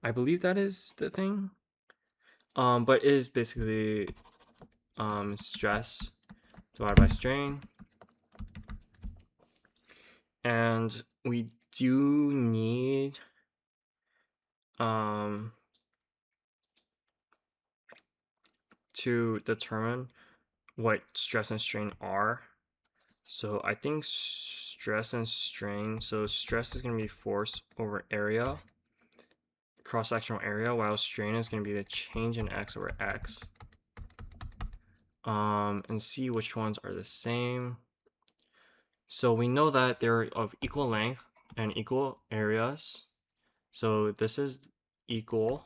I believe that is the thing. But it is basically stress divided by strain. And we do need to determine what stress and strain are. So I think stress and strain, so stress is going to be force over area, cross-sectional area, while strain is going to be the change in x over x. And see which ones are the same. So we know that they're of equal length and equal areas. So this is equal.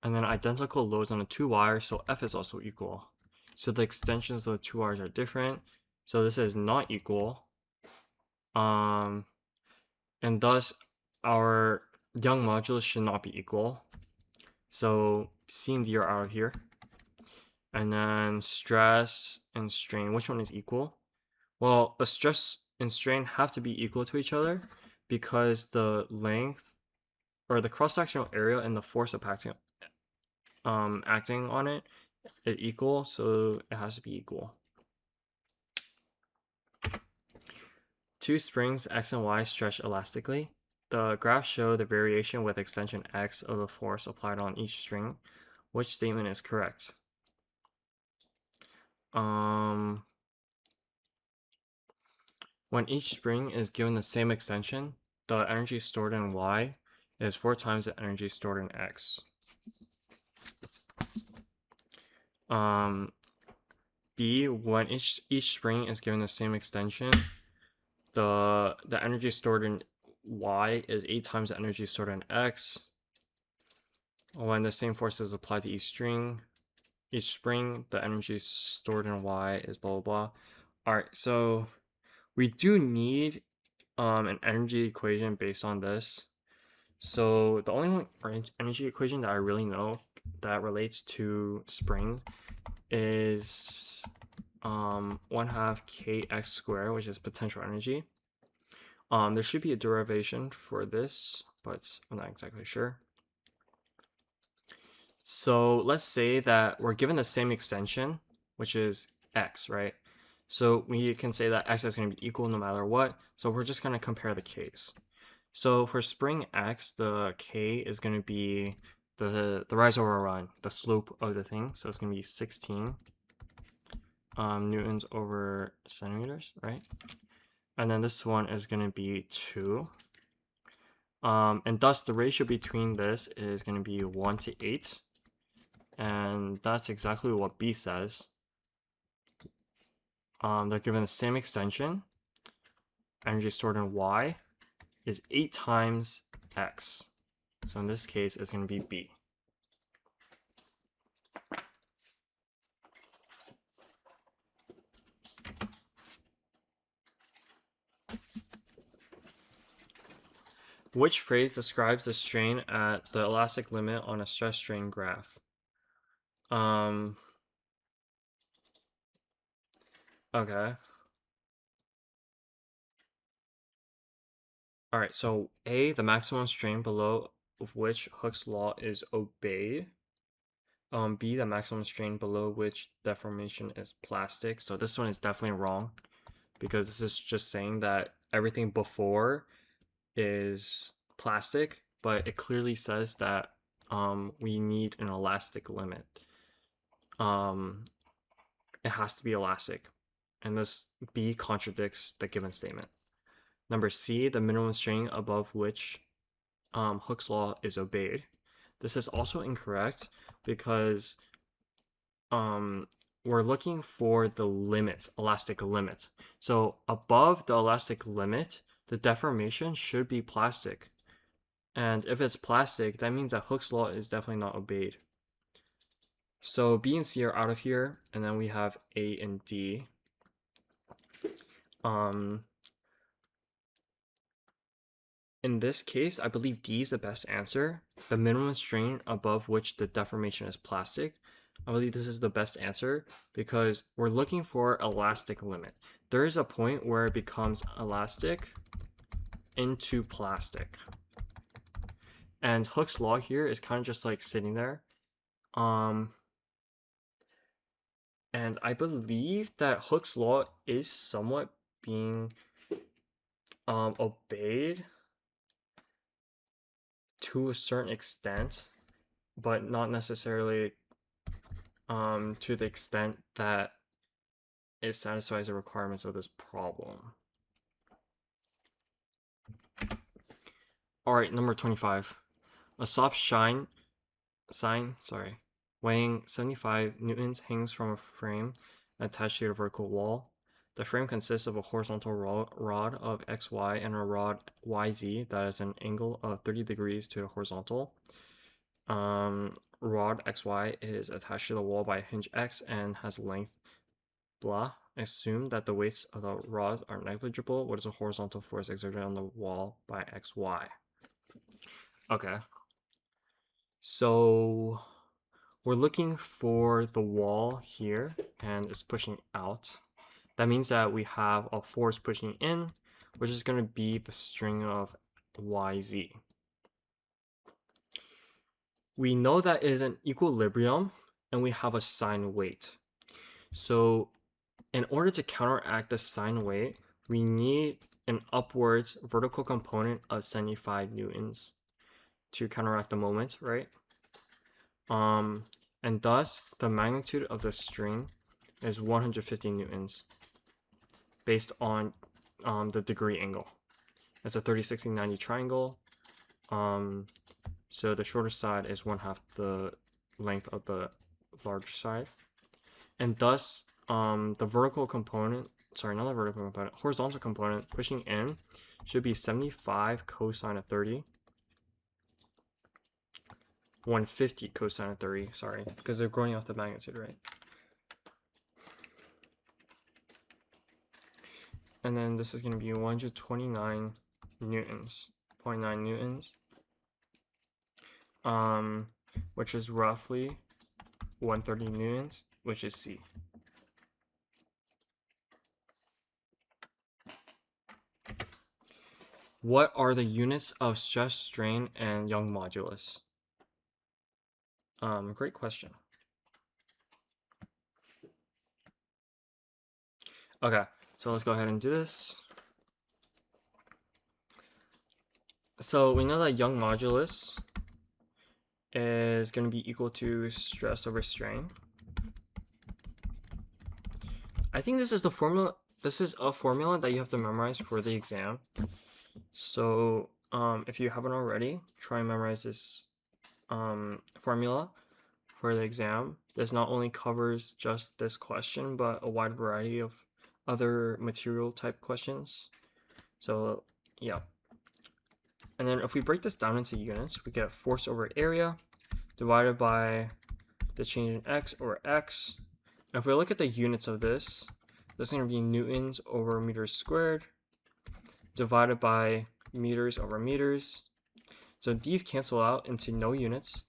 And then identical loads on the two wires, so F is also equal. So the extensions of the two wires are different. So this is not equal. And thus our Young modulus should not be equal. So C and D are out of here. And then stress and strain, which one is equal? Well, the stress and strain have to be equal to each other because the length or the cross-sectional area and the force of acting on it is equal, so it has to be equal. Two springs X and Y stretch elastically. The graphs show the variation with extension X of the force applied on each string. Which statement is correct? When each spring is given the same extension, the energy stored in Y is 4 times the energy stored in X. B, when each spring is given the same extension, the energy stored in Y is 8 times the energy stored in X. When the same force is applied to each spring, the energy stored in Y is blah, blah, blah. All right, so we do need an energy equation based on this. So the only energy equation that I really know that relates to springs is 1/2 kx squared, which is potential energy. There should be a derivation for this, but I'm not exactly sure. So let's say that we're given the same extension, which is x, right? So we can say that x is going to be equal no matter what. So we're just going to compare the k's. So for spring x, the k is going to be the rise over run, the slope of the thing. So it's going to be 16 newtons over centimeters, right? And then this one is going to be 2. And thus the ratio between this is going to be 1 to 8. And that's exactly what B says. They're given the same extension. Energy stored in Y is 8 times X. So in this case, it's going to be B. Which phrase describes the strain at the elastic limit on a stress strain graph? Okay. All right, so A, the maximum strain below of which Hooke's law is obeyed. B, the maximum strain below which deformation is plastic. So this one is definitely wrong because this is just saying that everything before is plastic, but it clearly says that we need an elastic limit. It has to be elastic, and this B contradicts the given statement. Number C, the minimum strain above which Hooke's law is obeyed. This is also incorrect because we're looking for the limit, elastic limit. So above the elastic limit, the deformation should be plastic. And if it's plastic, that means that Hooke's law is definitely not obeyed. So B and C are out of here, and then we have A and D. In this case, I believe D is the best answer. The minimum strain above which the deformation is plastic. I believe this is the best answer because we're looking for elastic limit. There is a point where it becomes elastic into plastic. And Hooke's law here is kind of just like sitting there. And I believe that Hooke's law is somewhat being obeyed to a certain extent, but not necessarily to the extent that it satisfies the requirements of this problem. All right, number 25. A soft sign, weighing 75 newtons hangs from a frame attached to a vertical wall. The frame consists of a horizontal rod of XY and a rod YZ that has an angle of 30 degrees to the horizontal. Rod XY is attached to the wall by a hinge X and has length blah. Assume that the weights of the rods are negligible. What is the horizontal force exerted on the wall by XY? Okay. So we're looking for the wall here and it's pushing out. That means that we have a force pushing in, which is going to be the string of YZ. We know that it is an equilibrium and we have a sign weight. So in order to counteract the sign weight, we need an upwards vertical component of 75 newtons to counteract the moment, right? And thus the magnitude of the string is 150 newtons based on the degree angle. It's a 30, 60, 90 triangle. So the shorter side is 1/2 the length of the larger side. And thus the vertical component, sorry, not the vertical component, horizontal component pushing in should be 75 cosine of 30. 150 cosine of 30, sorry, because they're going off the magnitude, right? And then this is going to be 129 newtons, 0.9 newtons, which is roughly 130 newtons, which is C. What are the units of stress, strain, and Young modulus? Great question. Okay, so let's go ahead and do this. So we know that Young modulus is going to be equal to stress over strain. I think this is the formula. This is a formula that you have to memorize for the exam. So if you haven't already, try and memorize this formula for the exam. This not only covers just this question, but a wide variety of other material type questions. So yeah. And then if we break this down into units, we get force over area divided by the change in x or x. And if we look at the units of this is going to be newtons over meters squared divided by meters over meters. So these cancel out into no units.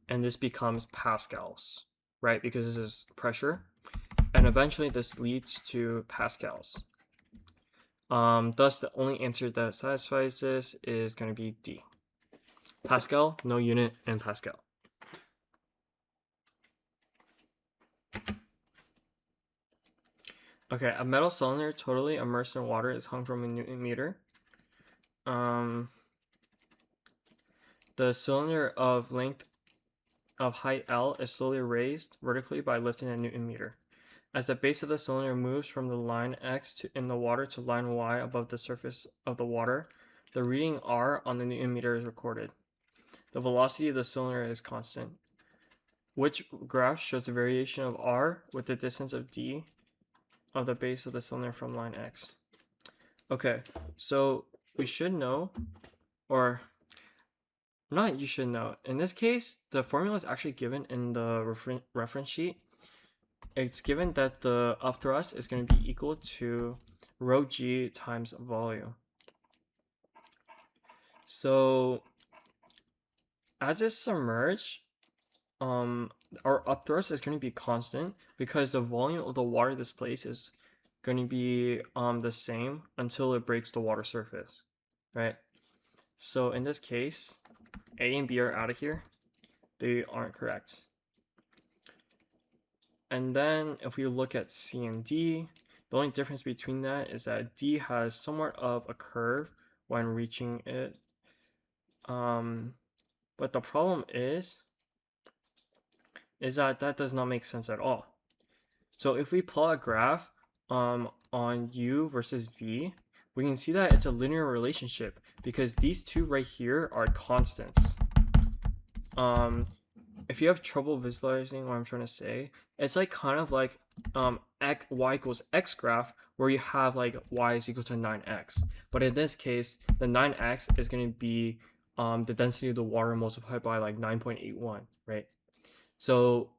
And this becomes pascals, right? Because this is pressure. And eventually this leads to pascals. Thus, the only answer that satisfies this is going to be D. Pascal, no unit in Pascal. Okay, a metal cylinder totally immersed in water is hung from a Newton meter. The cylinder of length of height L is slowly raised vertically by lifting a Newton meter. As the base of the cylinder moves from the line X in the water to line Y above the surface of the water, the reading R on the Newton meter is recorded. The velocity of the cylinder is constant. Which graph shows the variation of R with the distance of D of the base of the cylinder from line X? Okay, so we should know, or not you should know. In this case, the formula is actually given in the reference sheet. It's given that the upthrust is going to be equal to rho g times volume. So as it's submerged, our upthrust is going to be constant because the volume of the water displaced is going to be the same until it breaks the water surface, right? So in this case, A and B are out of here. They aren't correct. And then if we look at C and D, the only difference between that is that D has somewhat of a curve when reaching it. But the problem is that does not make sense at all. So if we plot a graph on U versus V, we can see that it's a linear relationship because these two right here are constants. If you have trouble visualizing what I'm trying to say, it's like kind of like y equals x graph where you have like y is equal to 9x. But in this case, the 9x is going to be the density of the water multiplied by like 9.81, right? So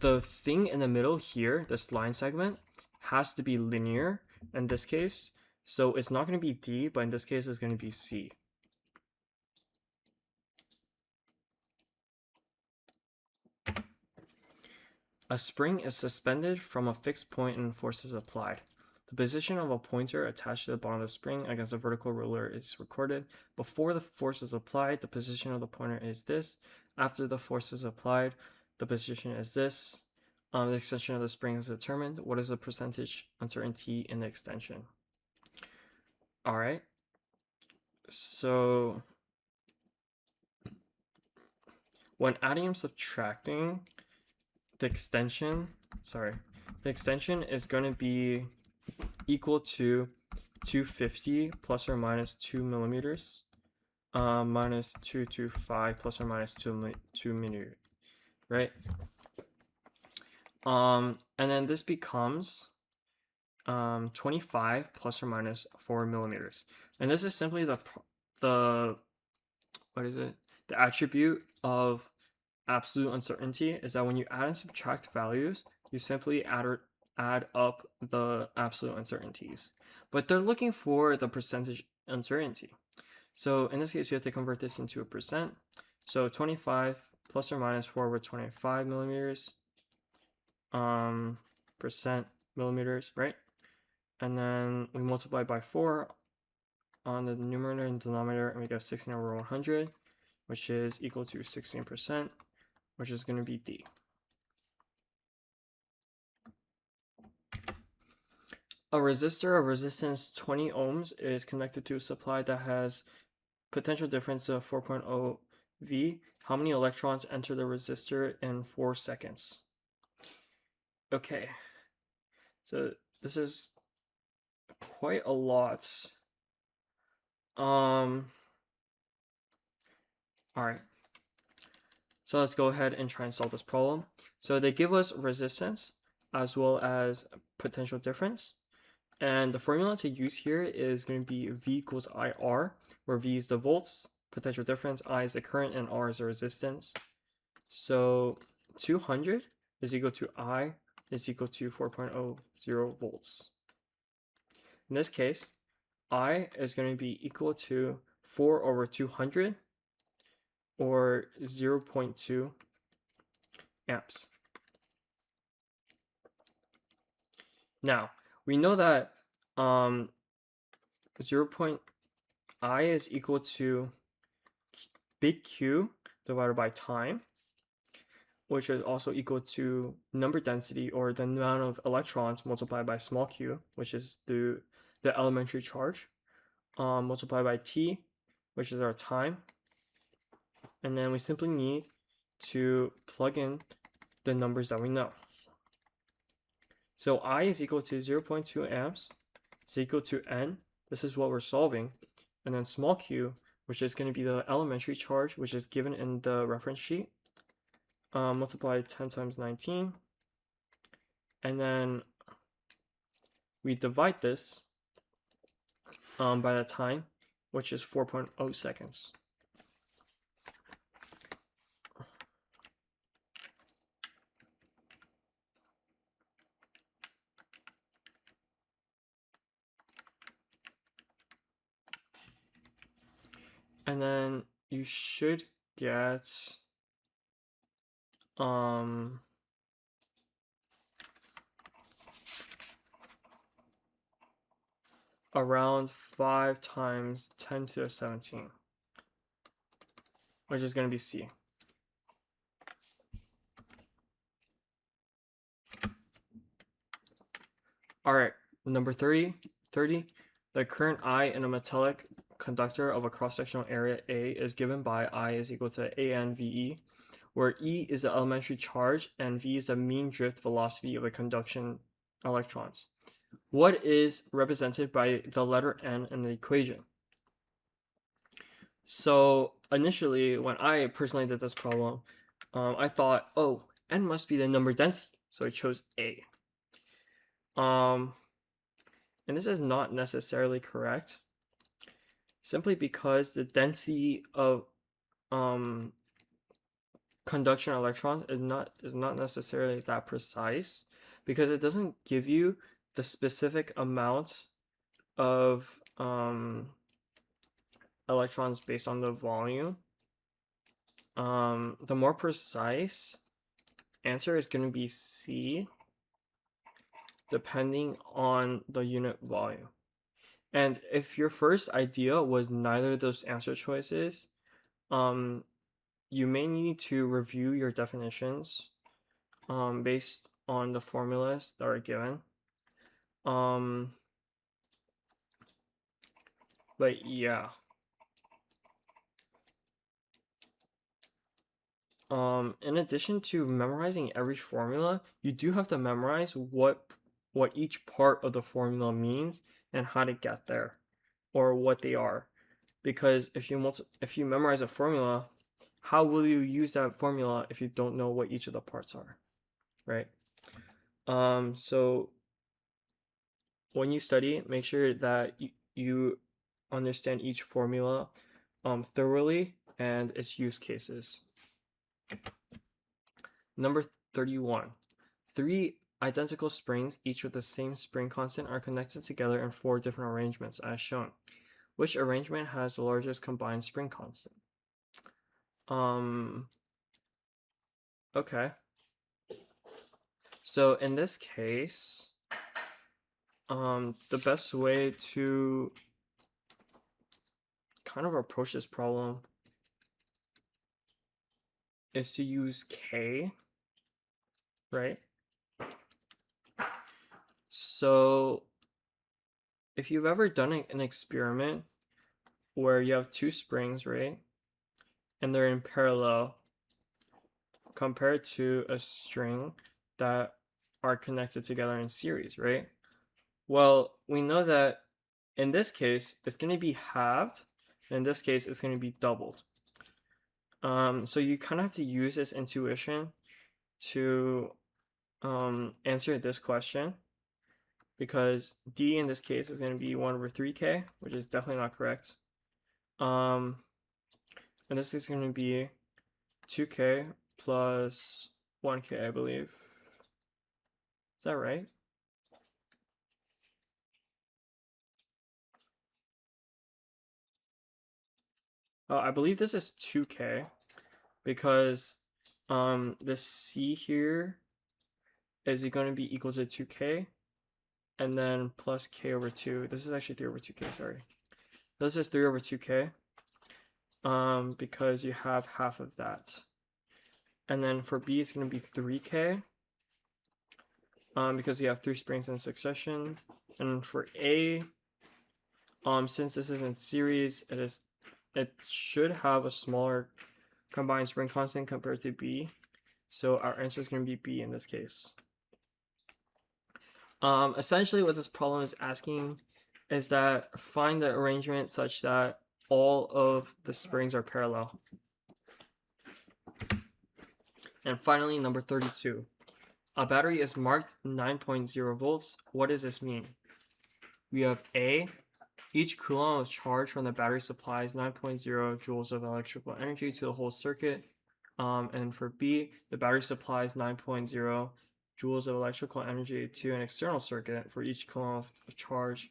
the thing in the middle here, this line segment, has to be linear in this case. So it's not going to be D, but in this case, it's going to be C. A spring is suspended from a fixed point and force is applied. The position of a pointer attached to the bottom of the spring against a vertical ruler is recorded. Before the force is applied, the position of the pointer is this. After the force is applied, the position is this. The extension of the spring is determined. What is the percentage uncertainty in the extension? All right. So when adding and subtracting, the extension is going to be equal to 250 plus or minus 2 millimeters minus 225 plus or minus 2 millimeters, right? And then this becomes 25 plus or minus 4 millimeters. And this is simply the attribute of absolute uncertainty is that when you add and subtract values, you simply add up the absolute uncertainties. But they're looking for the percentage uncertainty. So in this case, we have to convert this into a percent. So 25 plus or minus 4 over 25 millimeters, percent millimeters, right? And then we multiply by 4 on the numerator and denominator, and we get 16 over 100, which is equal to 16%, which is going to be D. A resistor of resistance 20 ohms is connected to a supply that has potential difference of 4.0 V. How many electrons enter the resistor in 4 seconds? Okay, so this is quite a lot. All right. So let's go ahead and try and solve this problem. So they give us resistance as well as potential difference. And the formula to use here is going to be V equals IR, where V is the volts, potential difference, I is the current, and R is the resistance. So 200 is equal to I is equal to 4.00 volts. In this case, I is going to be equal to 4 over 200, or 0.2 amps. Now, we know that I is equal to big Q divided by time, which is also equal to number density, or the amount of electrons multiplied by small q, which is the elementary charge, multiplied by t, which is our time. And then we simply need to plug in the numbers that we know. So I is equal to 0.2 amps is equal to n. This is what we're solving. And then small q, which is going to be the elementary charge, which is given in the reference sheet, multiplied 10 times 19. And then we divide this by the time, which is 4.0 seconds. And then you should get around 5 times 10 to the 17, which is going to be C. All right, number 30. The current I in a metallic conductor of a cross-sectional area A is given by I is equal to ANVE, where E is the elementary charge and V is the mean drift velocity of the conduction electrons. What is represented by the letter N in the equation? So initially, when I personally did this problem, I thought, oh, N must be the number density, so I chose A. And this is not necessarily correct, simply because the density of conduction electrons is not necessarily that precise, because it doesn't give you the specific amount of electrons based on the volume. The more precise answer is going to be C, depending on the unit volume. And if your first idea was neither of those answer choices, you may need to review your definitions based on the formulas that are given. But yeah. In addition to memorizing every formula, you do have to memorize what each part of the formula means and how to get there, or what they are. Because if you memorize a formula, how will you use that formula if you don't know what each of the parts are, right? So when you study, make sure that you understand each formula thoroughly and its use cases. Number 31. 3 identical springs, each with the same spring constant, are connected together in 4 different arrangements as shown. Which arrangement has the largest combined spring constant? Okay. So in this case, the best way to kind of approach this problem is to use K, right? So if you've ever done an experiment where you have 2 springs, right, and they're in parallel compared to a string that are connected together in series, right? Well, we know that in this case, it's going to be halved. In this case, it's going to be doubled. So you kind of have to use this intuition to answer this question, because D in this case is going to be 1/3k, which is definitely not correct. And this is going to be 2k plus 1k, I believe. Is that right? I believe this is 2k, because this C here is going to be equal to 2k, and then plus k over 2. This is actually 3 over 2k, sorry. This is 3 over 2k, because you have half of that. And then for B, it's going to be 3k, because you have 3 springs in succession. And for A, since this is in series, it should have a smaller combined spring constant compared to B. So our answer is going to be B in this case. Essentially what this problem is asking is that find the arrangement such that all of the springs are parallel. And finally, number 32. A battery is marked 9.0 volts. What does this mean? We have A, each coulomb of charge from the battery supplies 9.0 joules of electrical energy to the whole circuit. And for B, the battery supplies 9.0 joules of electrical energy to an external circuit for each coulomb of charge.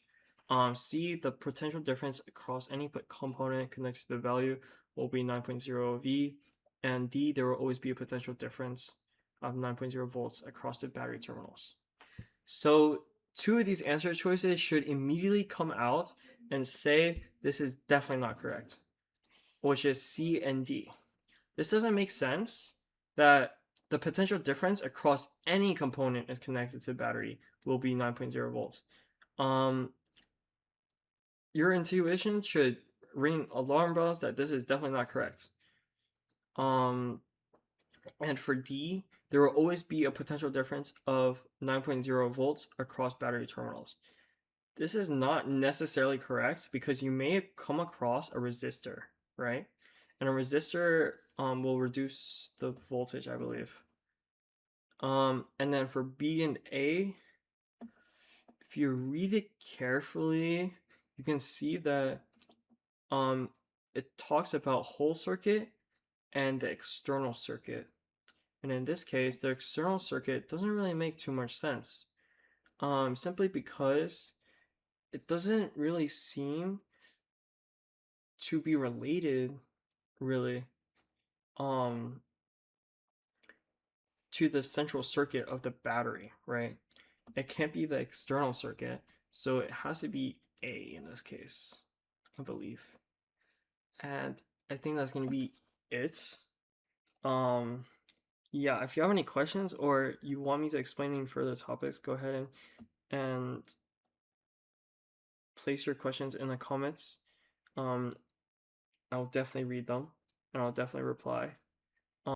C, the potential difference across any component connected to the value will be 9.0 V. And D, there will always be a potential difference of 9.0 volts across the battery terminals. So 2 of these answer choices should immediately come out and say this is definitely not correct, which is C and D. This doesn't make sense that the potential difference across any component is connected to the battery will be 9.0 volts. Your intuition should ring alarm bells that this is definitely not correct. And for D, there will always be a potential difference of 9.0 volts across battery terminals. This is not necessarily correct because you may come across a resistor, right? And a resistor will reduce the voltage, I believe. And then for B and A, if you read it carefully, you can see that it talks about whole circuit and the external circuit. And in this case, the external circuit doesn't really make too much sense, simply because it doesn't really seem to be related, really, to the central circuit of the battery, right? It can't be the external circuit, so it has to be A in this case, I believe. And I think that's going to be it. Yeah, if you have any questions or you want me to explain any further topics, go ahead and place your questions in the comments. I'll definitely read them and I'll definitely reply.